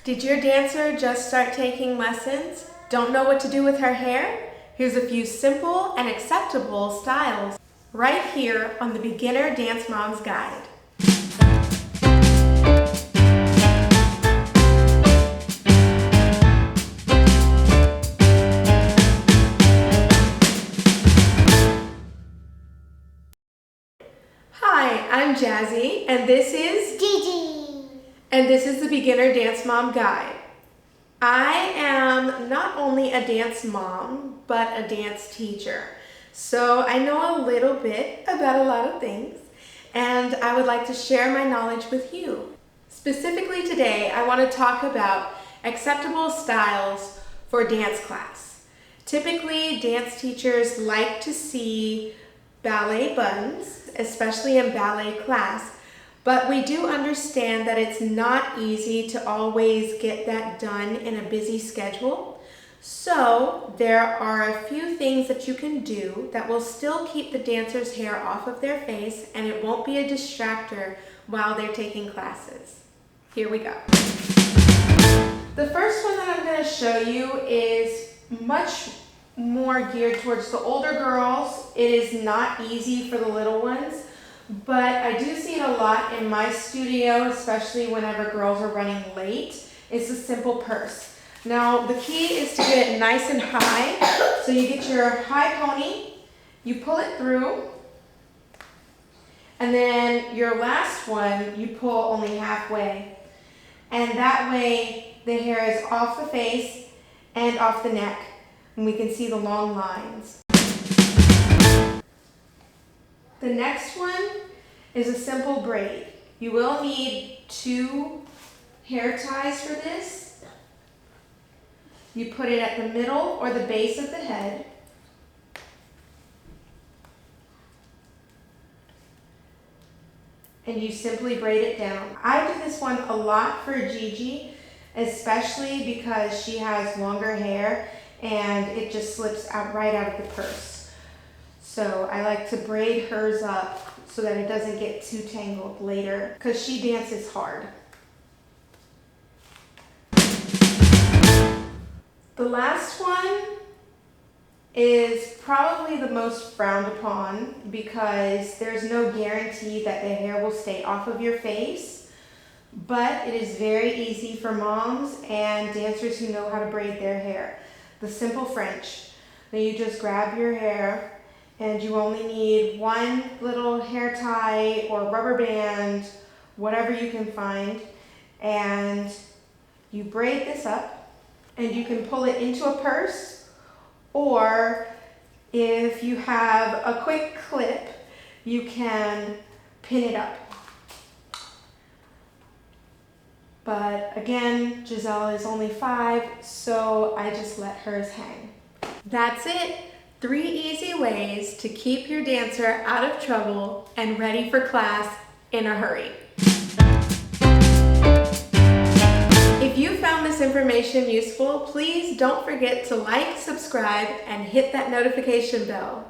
Did your dancer just start taking lessons? Don't know what to do with her hair? Here's a few simple and acceptable styles right here on the Beginner Dance Mom's Guide. Hi, I'm Jazzy, and this is Gigi. And this is the Beginner Dance Mom Guide. I am not only a dance mom, but a dance teacher. So I know a little bit about a lot of things, and I would like to share my knowledge with you. Specifically today, I want to talk about acceptable styles for dance class. Typically, dance teachers like to see ballet buttons, especially in ballet class, but we do understand that it's not easy to always get that done in a busy schedule. So there are a few things that you can do that will still keep the dancer's hair off of their face, and it won't be a distractor while they're taking classes. Here we go. The first one that I'm going to show you is much more geared towards the older girls. It is not easy for the little ones, but I do see it a lot in my studio, especially whenever girls are running late. It's a simple purse. Now, the key is to get it nice and high. So you get your high pony, you pull it through, and then your last one, you pull only halfway. And that way, the hair is off the face and off the neck, and we can see the long lines. The next one is a simple braid. You will need 2 hair ties for this. You put it at the middle or the base of the head. And you simply braid it down. I do this one a lot for Gigi, especially because she has longer hair and it just slips out right out of the purse. So I like to braid hers up so that it doesn't get too tangled later, because she dances hard. The last one is probably the most frowned upon because there's no guarantee that the hair will stay off of your face, but it is very easy for moms and dancers who know how to braid their hair. The simple French. Then you just grab your hair, and you only need 1 little hair tie or rubber band, whatever you can find, and you braid this up, and you can pull it into a purse, or if you have a quick clip, you can pin it up. But again, Giselle is only 5, so I just let hers hang. That's it. 3 easy ways to keep your dancer out of trouble and ready for class in a hurry. If you found this information useful, please don't forget to like, subscribe, and hit that notification bell.